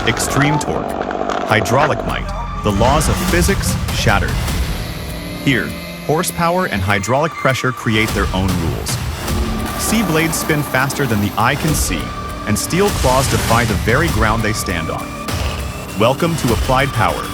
Extreme torque, hydraulic might, the laws of physics shattered. Here, horsepower and hydraulic pressure create their own rules. Sea blades spin faster than the eye can see, and steel claws defy the very ground they stand on. Welcome to Applied Power.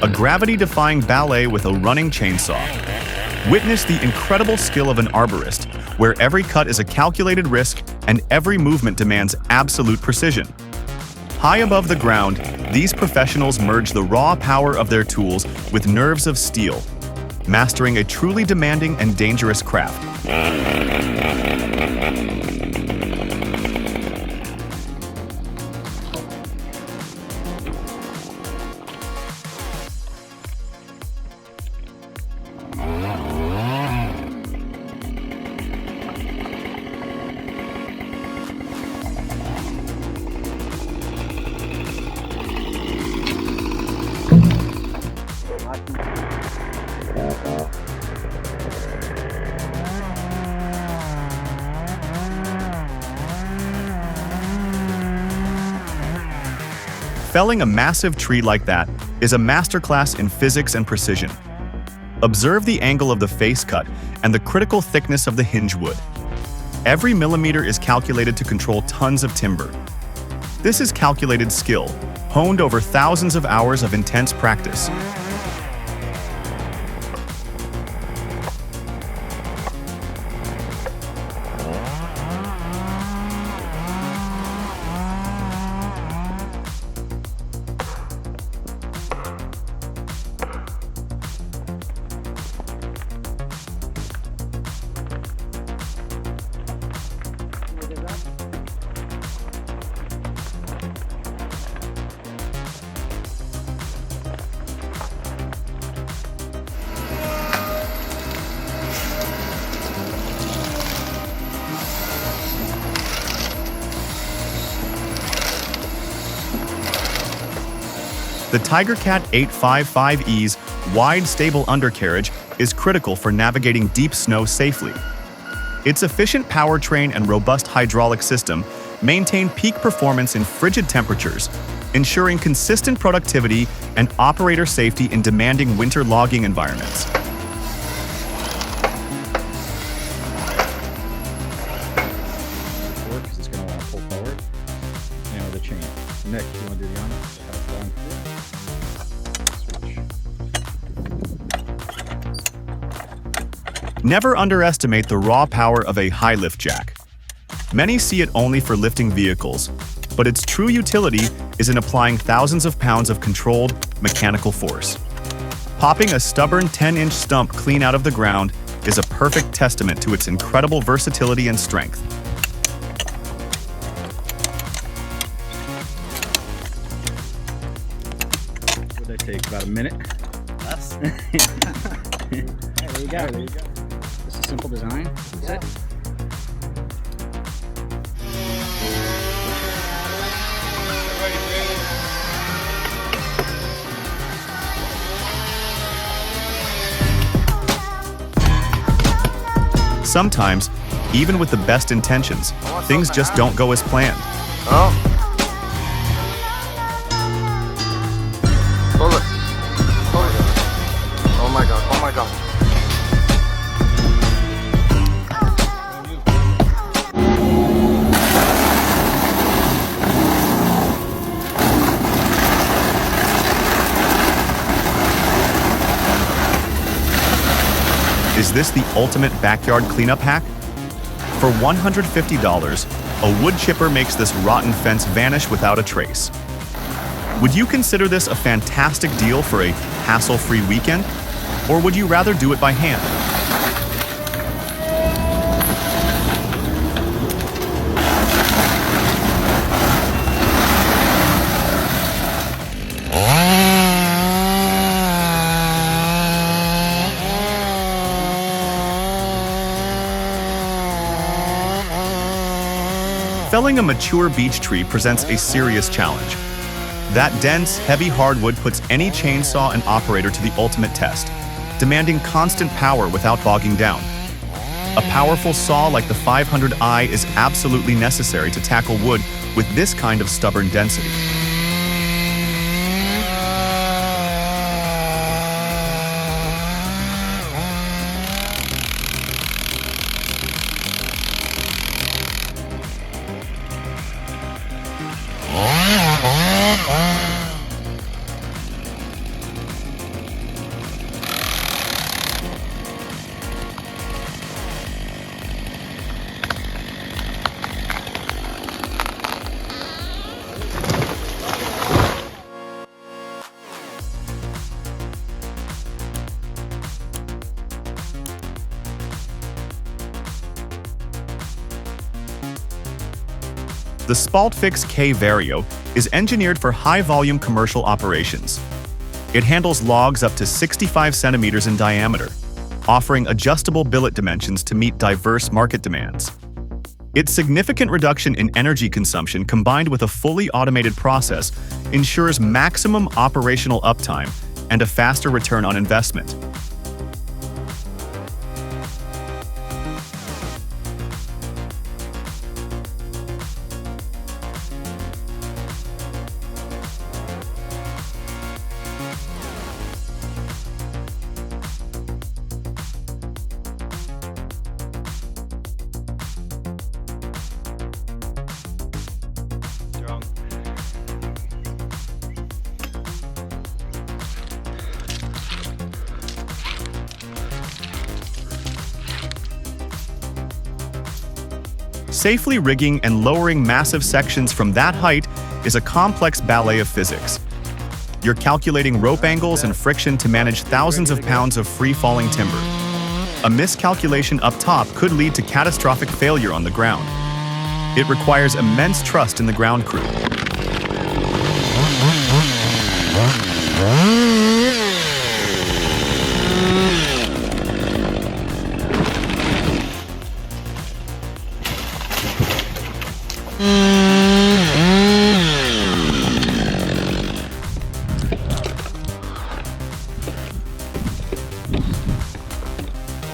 A gravity-defying ballet with a running chainsaw. Witness the incredible skill of an arborist, where every cut is a calculated risk and every movement demands absolute precision. High above the ground, these professionals merge the raw power of their tools with nerves of steel, mastering a truly demanding and dangerous craft. Felling a massive tree like that is a masterclass in physics and precision. Observe the angle of the face cut and the critical thickness of the hinge wood. Every millimeter is calculated to control tons of timber. This is calculated skill, honed over thousands of hours of intense practice. The TigerCat 855E's wide, stable undercarriage is critical for navigating deep snow safely. Its efficient powertrain and robust hydraulic system maintain peak performance in frigid temperatures, ensuring consistent productivity and operator safety in demanding winter logging environments. Because it's going to want to pull forward. And with a chain. Nick, you want to do the honor? Never underestimate the raw power of a high-lift jack. Many see it only for lifting vehicles, but its true utility is in applying thousands of pounds of controlled, mechanical force. Popping a stubborn 10-inch stump clean out of the ground is a perfect testament to its incredible versatility and strength. Would that take about a minute? Less. Hey, there you go. There you go. Just a simple design. That's it. Sometimes, even with the best intentions, things just don't go as planned. Oh. Pull it. Pull it. Oh my god. Oh my god. Is this the ultimate backyard cleanup hack? For $150, a wood chipper makes this rotten fence vanish without a trace. Would you consider this a fantastic deal for a hassle-free weekend? Or would you rather do it by hand? Felling a mature beech tree presents a serious challenge. That dense, heavy hardwood puts any chainsaw and operator to the ultimate test, demanding constant power without bogging down. A powerful saw like the 500i is absolutely necessary to tackle wood with this kind of stubborn density. The Spaltfix K Vario is engineered for high-volume commercial operations. It handles logs up to 65 centimeters in diameter, offering adjustable billet dimensions to meet diverse market demands. Its significant reduction in energy consumption combined with a fully automated process ensures maximum operational uptime and a faster return on investment. Safely rigging and lowering massive sections from that height is a complex ballet of physics. You're calculating rope angles and friction to manage thousands of pounds of free-falling timber. A miscalculation up top could lead to catastrophic failure on the ground. It requires immense trust in the ground crew.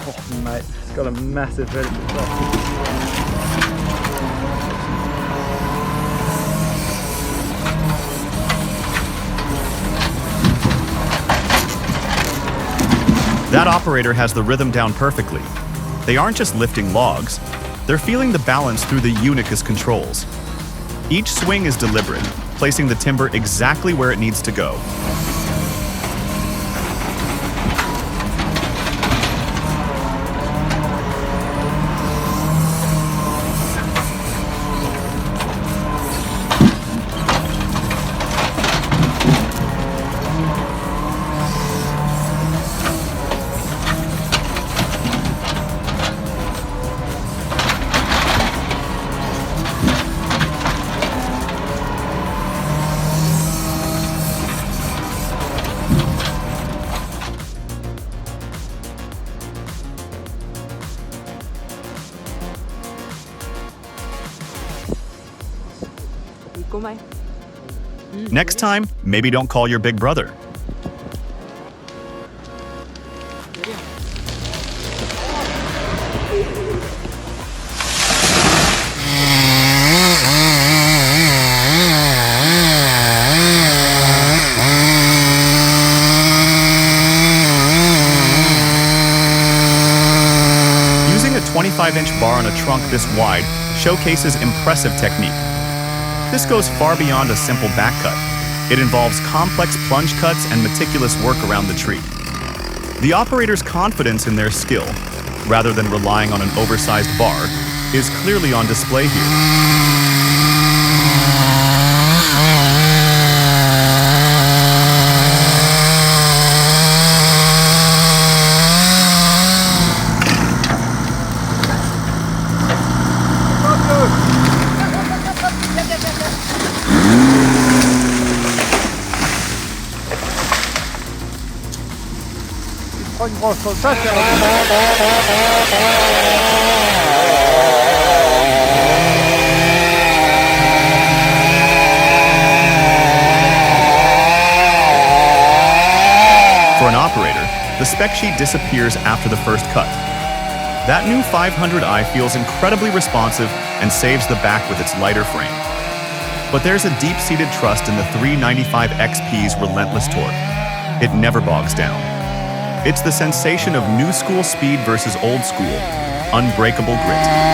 Oh, mate, it's got a massive head. That operator has the rhythm down perfectly. They aren't just lifting logs, they're feeling the balance through the Unicus controls. Each swing is deliberate, placing the timber exactly where it needs to go. Next time, maybe don't call your big brother. Using a 25-inch bar on a trunk this wide showcases impressive technique. This goes far beyond a simple back cut. It involves complex plunge cuts and meticulous work around the tree. The operator's confidence in their skill, rather than relying on an oversized bar, is clearly on display here. the spec sheet disappears after the first cut. That new 500i feels incredibly responsive and saves the back with its lighter frame. But there's a deep-seated trust in the 395 XP's relentless torque. It never bogs down. It's the sensation of new school speed versus old school, unbreakable grit.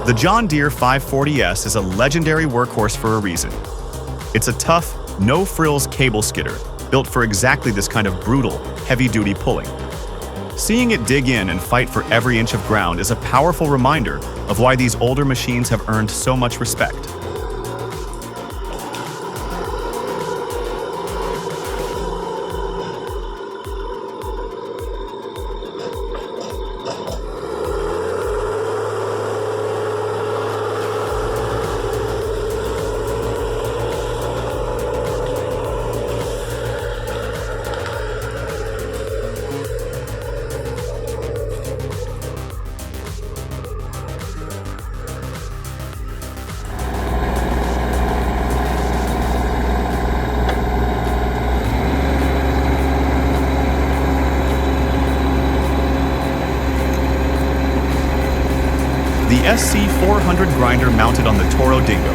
The John Deere 540S is a legendary workhorse for a reason. It's a tough, no-frills cable skidder built for exactly this kind of brutal, heavy-duty pulling. Seeing it dig in and fight for every inch of ground is a powerful reminder of why these older machines have earned so much respect. The SC400 grinder mounted on the Toro Dingo.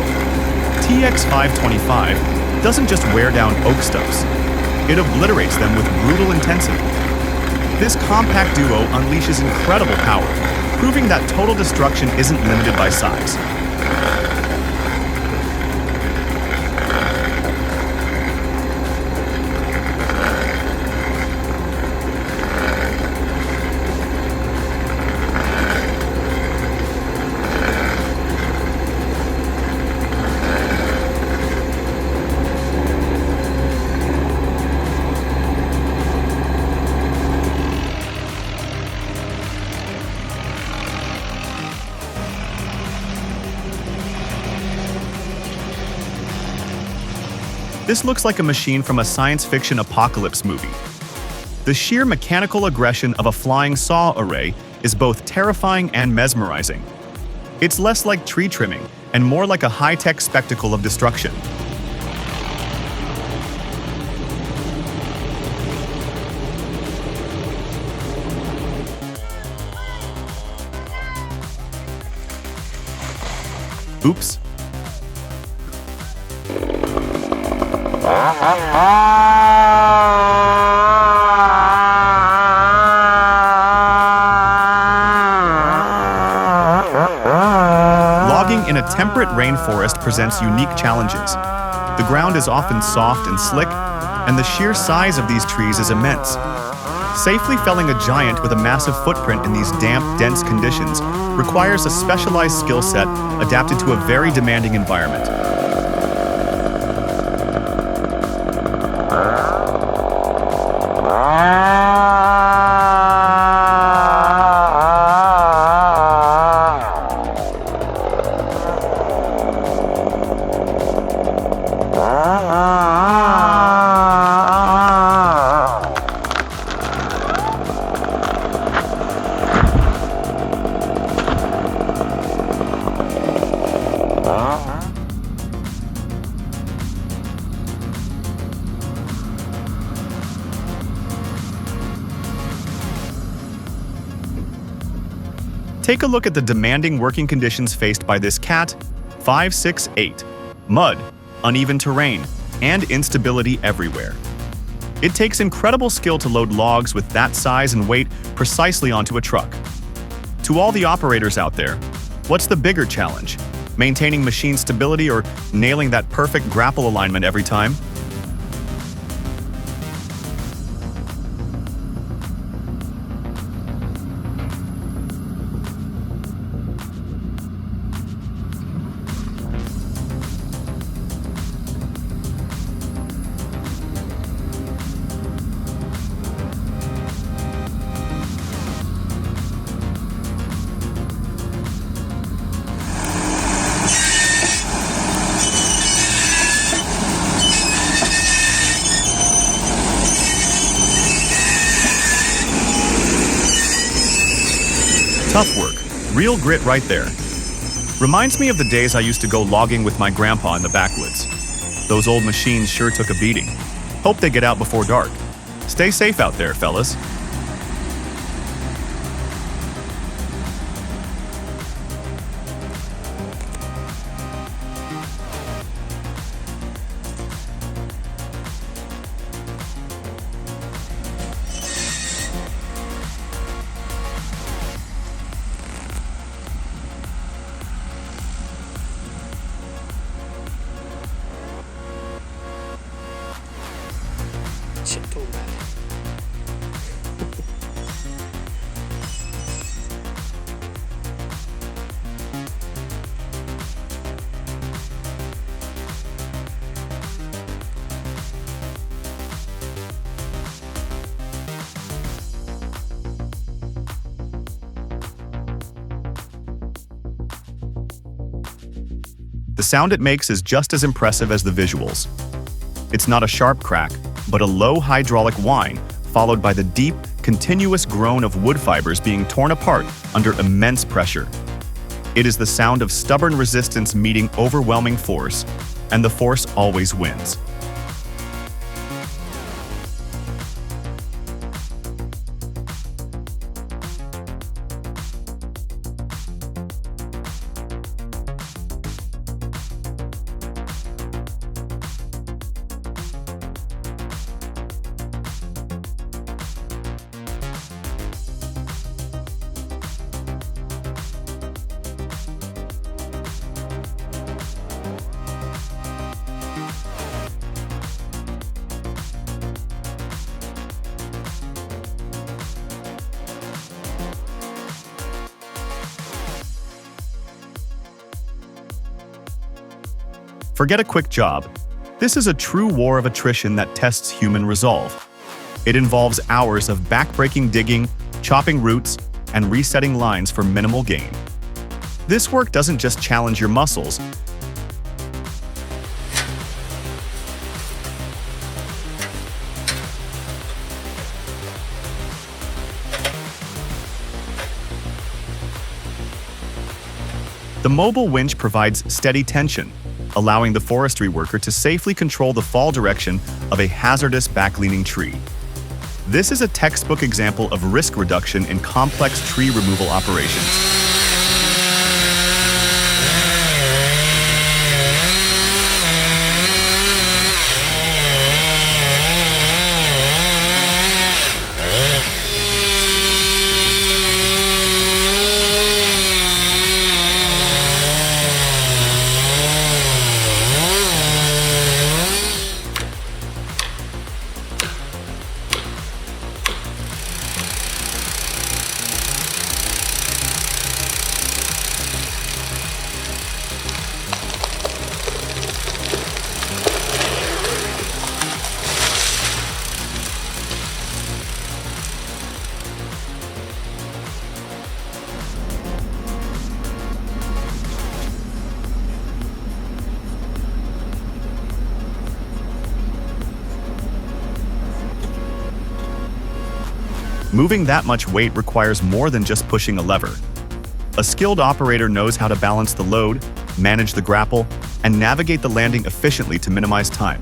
TX525 doesn't just wear down oak stumps, it obliterates them with brutal intensity. This compact duo unleashes incredible power, proving that total destruction isn't limited by size. This looks like a machine from a science fiction apocalypse movie. The sheer mechanical aggression of a flying saw array is both terrifying and mesmerizing. It's less like tree trimming and more like a high-tech spectacle of destruction. Oops. Logging in a temperate rainforest presents unique challenges. The ground is often soft and slick, and the sheer size of these trees is immense. Safely felling a giant with a massive footprint in these damp, dense conditions requires a specialized skill set adapted to a very demanding environment. Take a look at the demanding working conditions faced by this Cat 568. Mud, uneven terrain, and instability everywhere. It takes incredible skill to load logs with that size and weight precisely onto a truck. To all the operators out there, what's the bigger challenge? Maintaining machine stability or nailing that perfect grapple alignment every time? Tough work, real grit right there. Reminds me of the days I used to go logging with my grandpa in the backwoods. Those old machines sure took a beating. Hope they get out before dark. Stay safe out there, fellas. Shit, too bad. The sound it makes is just as impressive as the visuals. It's not a sharp crack, but a low hydraulic whine, followed by the deep, continuous groan of wood fibers being torn apart under immense pressure. It is the sound of stubborn resistance meeting overwhelming force, and the force always wins. Forget a quick job. This is a true war of attrition that tests human resolve. It involves hours of back-breaking digging, chopping roots, and resetting lines for minimal gain. This work doesn't just challenge your muscles, the mobile winch provides steady tension, allowing the forestry worker to safely control the fall direction of a hazardous back-leaning tree. This is a textbook example of risk reduction in complex tree removal operations. Moving that much weight requires more than just pushing a lever. A skilled operator knows how to balance the load, manage the grapple, and navigate the landing efficiently to minimize time.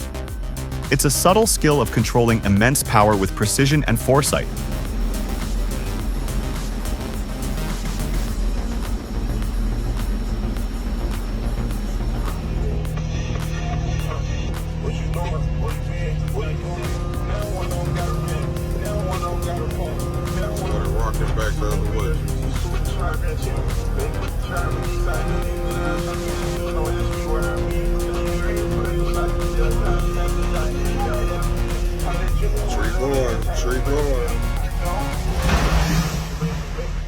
It's a subtle skill of controlling immense power with precision and foresight.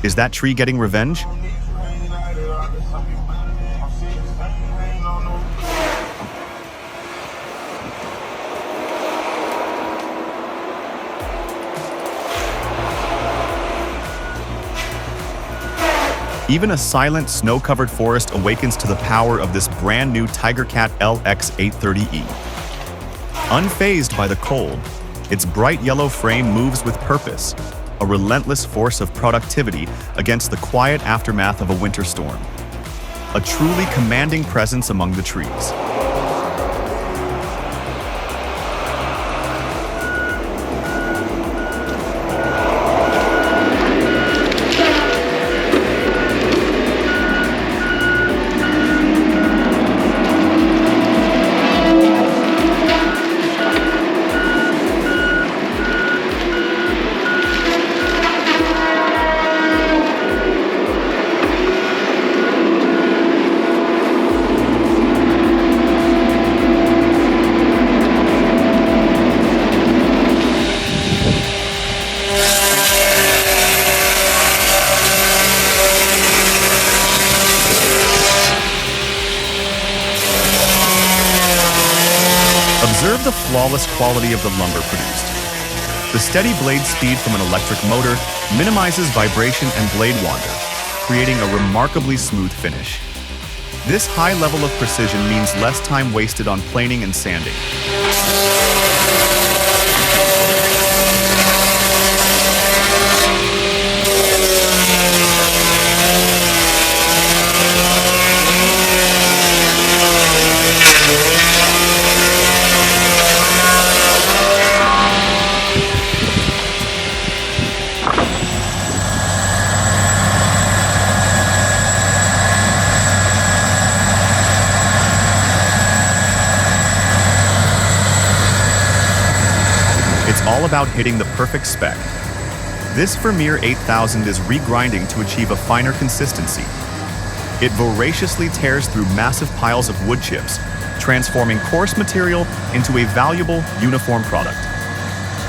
Is that tree getting revenge? Even a silent, snow-covered forest awakens to the power of this brand-new TigerCat LX830E. Unfazed by the cold, its bright yellow frame moves with purpose, a relentless force of productivity against the quiet aftermath of a winter storm. A truly commanding presence among the trees. Observe the flawless quality of the lumber produced. The steady blade speed from an electric motor minimizes vibration and blade wander, creating a remarkably smooth finish. This high level of precision means less time wasted on planing and sanding. It's all about hitting the perfect spec. This Vermeer 8000 is regrinding to achieve a finer consistency. It voraciously tears through massive piles of wood chips, transforming coarse material into a valuable, uniform product.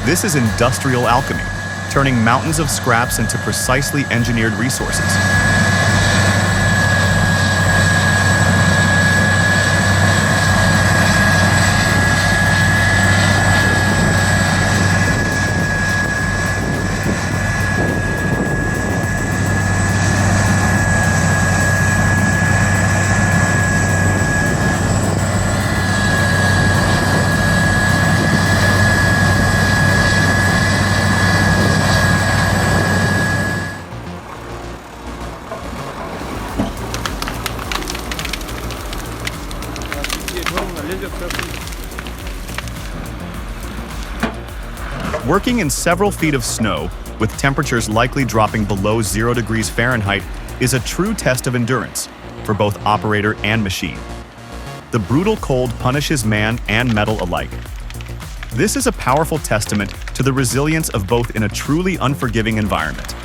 This is industrial alchemy, turning mountains of scraps into precisely engineered resources. Working in several feet of snow, with temperatures likely dropping below 0 degrees Fahrenheit, is a true test of endurance for both operator and machine. The brutal cold punishes man and metal alike. This is a powerful testament to the resilience of both in a truly unforgiving environment.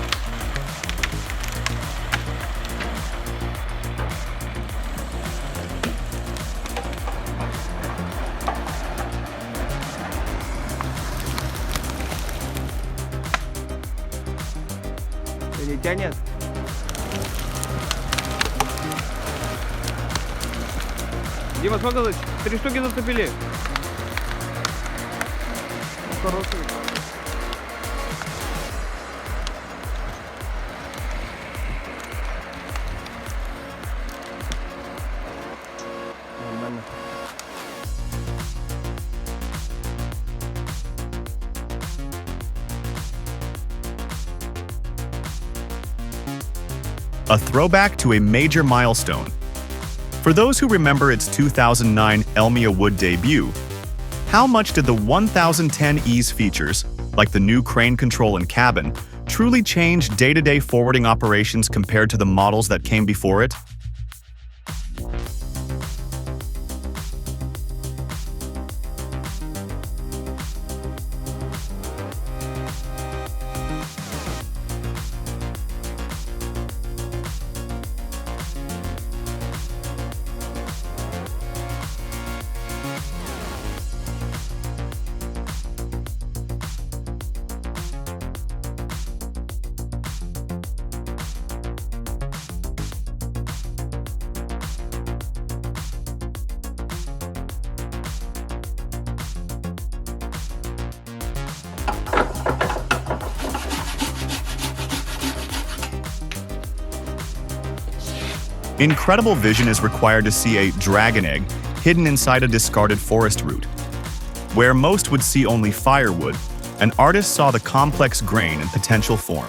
Не тянет? Дима, сколько? 3 штуки зацепили. Хороший. Нормально. A throwback to a major milestone. For those who remember its 2009 Elmia Wood debut, how much did the 1010E's features, like the new crane control and cabin, truly change day-to-day forwarding operations compared to the models that came before it? Incredible vision is required to see a dragon egg hidden inside a discarded forest root. Where most would see only firewood, an artist saw the complex grain and potential form.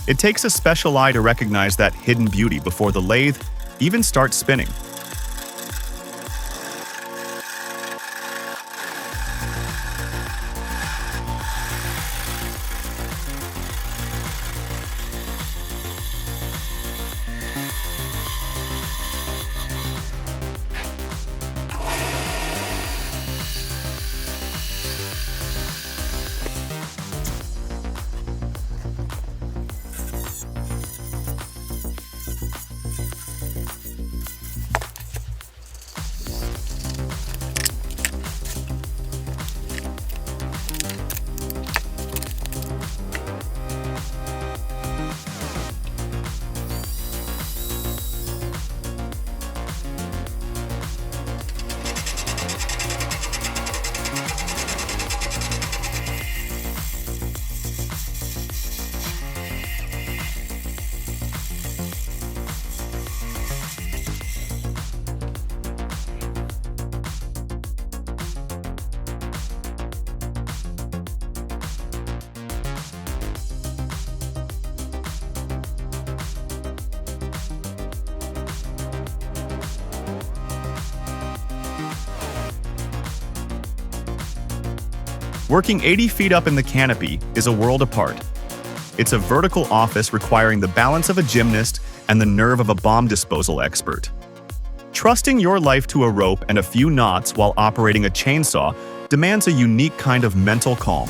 It takes a special eye to recognize that hidden beauty before the lathe even starts spinning. Working 80 feet up in the canopy is a world apart. It's a vertical office requiring the balance of a gymnast and the nerve of a bomb disposal expert. Trusting your life to a rope and a few knots while operating a chainsaw demands a unique kind of mental calm.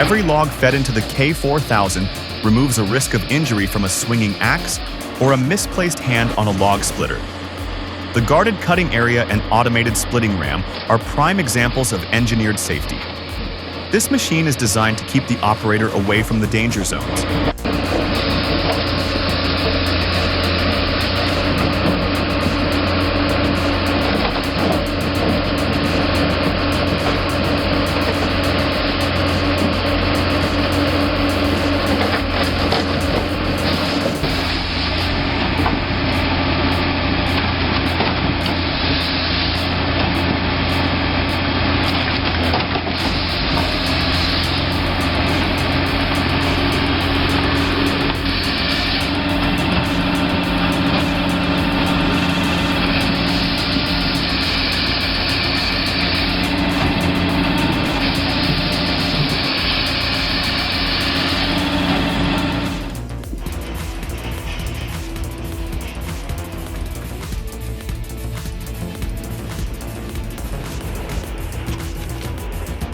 Every log fed into the K4000 removes a risk of injury from a swinging axe or a misplaced hand on a log splitter. The guarded cutting area and automated splitting ram are prime examples of engineered safety. This machine is designed to keep the operator away from the danger zones.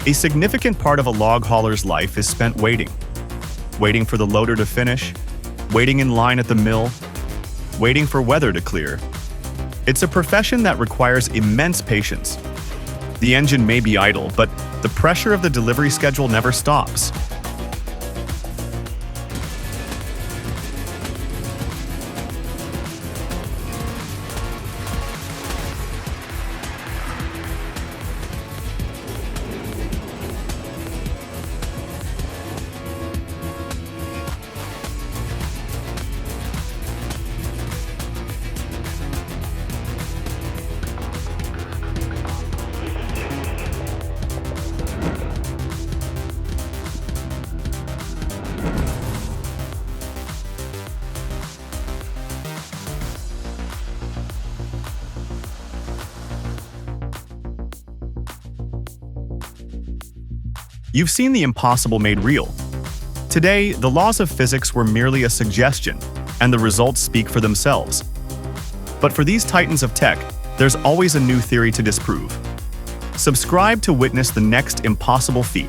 A significant part of a log hauler's life is spent waiting. Waiting for the loader to finish, waiting in line at the mill, waiting for weather to clear. It's a profession that requires immense patience. The engine may be idle, but the pressure of the delivery schedule never stops. You've seen the impossible made real. Today, the laws of physics were merely a suggestion, and the results speak for themselves. But for these titans of tech, there's always a new theory to disprove. Subscribe to witness the next impossible feat.